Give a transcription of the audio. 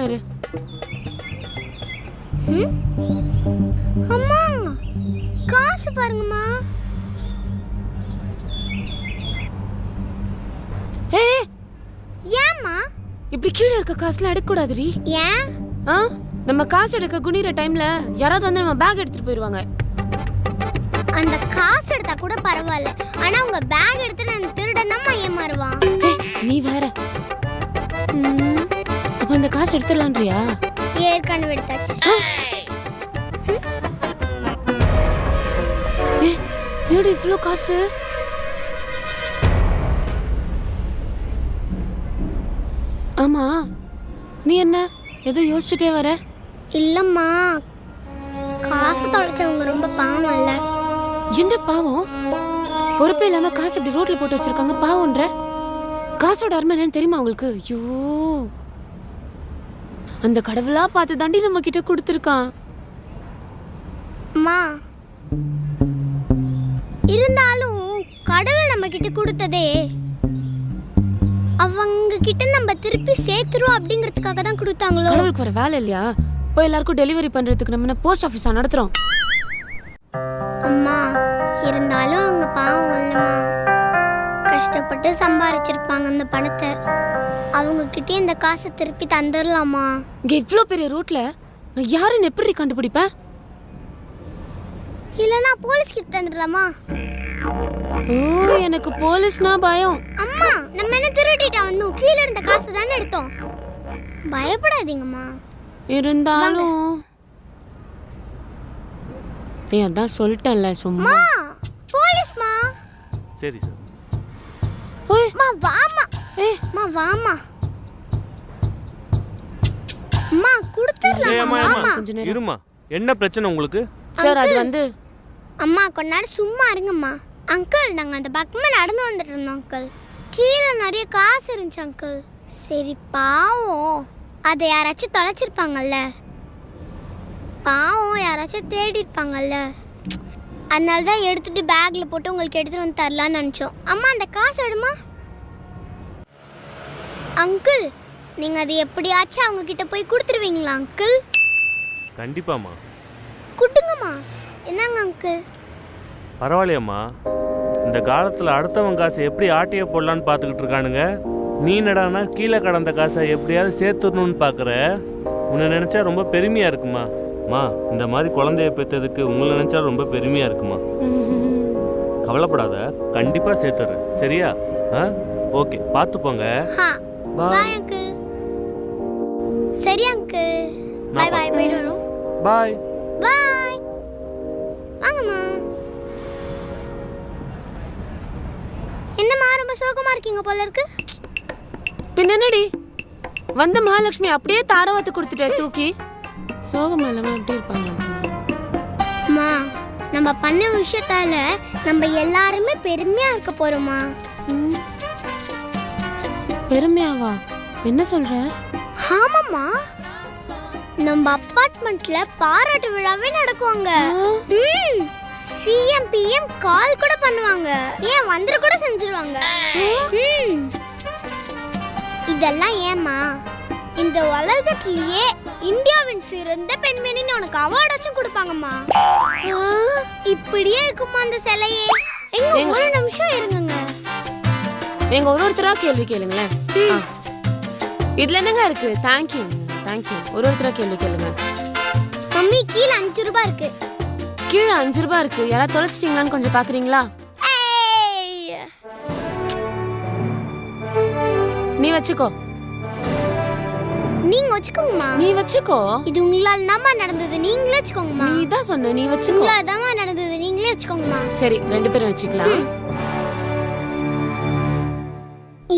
இரு. அம்மா காசு பாருங்கம்மா. ஏய் ஏம்மா இப்படி கீழே இருக்க காசுலாம் எடுக்க கூடாதுடி. ஏன்? நம்ம காசு எடுக்க குனிற டைம்ல யாராவது வந்து நம்ம பேக் எடுத்துட்டு போயிடுவாங்க. அந்த காசு எடுத்தா கூட பரவாயில்ல, ஆனா உங்க பேக் எடுத்து நான் திருடன் தான் ஏமாறுவான். நீ வேற. அப்ப இந்த காசு எடுத்துடலான்றியா? ஏற்கனவே எடுத்தாச்சு. ஏடி இவ்வளோ காசு? ஆமா, நீ என்ன ஏதோ யோசிச்சுட்டே வர? இல்லம்மா, காசு தொலைச்சவங்க ரொம்ப பாவம் இல்ல. என்ன பாவம்? பொறுப்பே இல்லாம காசு இப்படி ரோட்ல போட்டு வச்சிருக்காங்க, பாவம்ன்ற? காசோட அருமை என்னன்னு தெரியுமா உங்களுக்கு? ஐயோ, அந்த கடவுளா பார்த்து தாண்டி நம்ம கிட்ட கொடுத்துருக்கான். அம்மா, இருந்தாலும் கடவுள் நம்ம கிட்ட கொடுத்ததே அவங்க கிட்ட நம்ம திருப்பி சேர்த்துரும் அப்படிங்கிறதுக்காக தான் கொடுத்தாங்களோ. கடவுளுக்கு வர வேலை இல்லையா? போய் எல்லாருக்கும் டெலிவரி பண்றதுக்கு நம்ம போஸ்ட் ஆஃபீஸா நடத்துறோம். அம்மா, இருந்தாலும் அவங்க பாவம் இல்லம்மா, கஷ்டப்பட்டு சம்பாரிச்சிருப்பாங்க அந்த பணத்தை. அவங்க கிட்டே இந்த காசை திருப்பி தந்துடலாமா? இங்க இவ்ளோ பெரிய ரோட்ல நான் யாருன்னு எப்படி கண்டுபிடிப்பேன்? இல்லனா போலீஸ் கிட்ட தந்துடலாமா? ஓ, எனக்கு போலீஸ்னா பயம். அம்மா, நம்ம என்ன திருடிட்டா வந்தோம்? கீழ இருந்த காசு தானே எடுத்தோம். பயப்படாதீங்கம்மா. இருந்தாலும் நீ அதான் சொல்லிட்டேன்ல சும்மா. போலீஸ்மா. சரி சார். ஓய் மா வாமா. மா வாமா. அம்மா குடுத்துறலாமா? வாமா. கொஞ்ச நேரம் இருமா, என்ன பிரச்சனை உங்களுக்கு? சார் அது வந்து அம்மா கொஞ்ச நேரம் சும்மா இருங்கம்மா. அங்கிள், நாங்க அந்த பக்கமே நடந்து வந்துட்டு இருந்தோம் அங்கிள். கீழே நிறைய காசு இருந்துச்சு அங்கிள். சரி பாவம், அதை யாராச்சும் தொலைச்சிருப்பாங்கல்ல, பாவம் யாராச்சும் தேடி இருப்பாங்கல்ல, அதனால தான் எடுத்துட்டு பேக்ல போட்டு உங்களுக்கு எடுத்துட்டு வந்து தரலான்னு நினச்சோம். அம்மா அந்த காசு எடுமா. அங்கிள், நீங்க அதை எப்படியாச்சும் அவங்க கிட்ட போய் கொடுத்துருவீங்களா அங்கிள்? கண்டிப்பாம்மா. குட்டுங்கம்மா. என்னங்க அங்கிள்? பரவாயில்லையம்மா, இந்த காலத்தில் அடுத்தவன் காசை எப்படி ஆட்டிய போடலான்னு பார்த்துக்கிட்டு இருக்கானுங்க. நீ என்னடானா கீழே கடந்த காசை எப்படியாவது சேர்த்துடணும்னு பார்க்குற. உன்னை நினச்சா ரொம்ப பெருமையாக இருக்குமா. மா, இந்த மாதிரி குழந்தைய பெற்றதுக்கு உங்களை நினச்சா ரொம்ப பெருமையாக இருக்குமா. கவலைப்படாத, கண்டிப்பாக சேர்த்துறேன். சரியா? ஓகே, பார்த்து போங்க. Bye uncle. சரி அங்கிள், பாய் பாய். போயிட்டு வரோம். பாய் பாய். வாங்கம்மா. என்னம்மா ரொம்ப சோகமா இருக்கீங்க போல இருக்கு? பின்னடி வந்த மகாலட்சுமி அப்படியே தாரவாத்து கொடுத்துட்டே தூக்கி. சோகமா இல்லாம எப்படி இருப்பாங்க? அம்மா, நம்ம பண்ண விஷயத்தால நம்ம எல்லாருமே பெருமையா இருக்க போறோமா? பெருமையாவா? என்ன சொல்ற? ஆமாம்மா, நம்ம அபார்ட்மெண்ட்ல பாராட்டு விழாவே நடக்குவாங்க. சிஎம் பிஎம் கால் கூட பண்ணுவாங்க. ஏன் வந்துட கூட செஞ்சிருவாங்க. இதெல்லாம் ஏமா, இந்த உலகத்திலேயே இந்தியாவின் சிறந்த பெண்மணின்னு உனக்கு அவார்டாச்சும் கொடுப்பாங்கம்மா. இப்படியே இருக்குமா அந்த சிலையே? எங்க ஒரு நிமிஷம் இருங்க. எங்க ஒருத்தரா கேள்வி கேளுங்களேன். இதுல என்னங்க இருக்கு? Thank you thank you. ஒருத்தரா கேள்வி கேளுங்க. மம்மி, கீழே 5 ரூபாய் இருக்கு. கீழே 5 ரூபாய் இருக்கு. யாராவது தொலைச்சிட்டீங்களான்னு கொஞ்சம் பாக்குறீங்களா? நீ வச்சுக்கோ. நீங்க வச்சுக்கோங்கம்மா. நீ வச்சுக்கோ. இது உங்களால தான்மா நடந்தது, நீங்களே வச்சுக்கோங்கம்மா. நீ தான் சொன்ன, நீ வச்சுக்கோ. உங்களால தான்மா நடந்தது, நீங்களே வச்சுக்கோங்கம்மா. சரி, 2 பேரும் வச்சுக்கலாம்.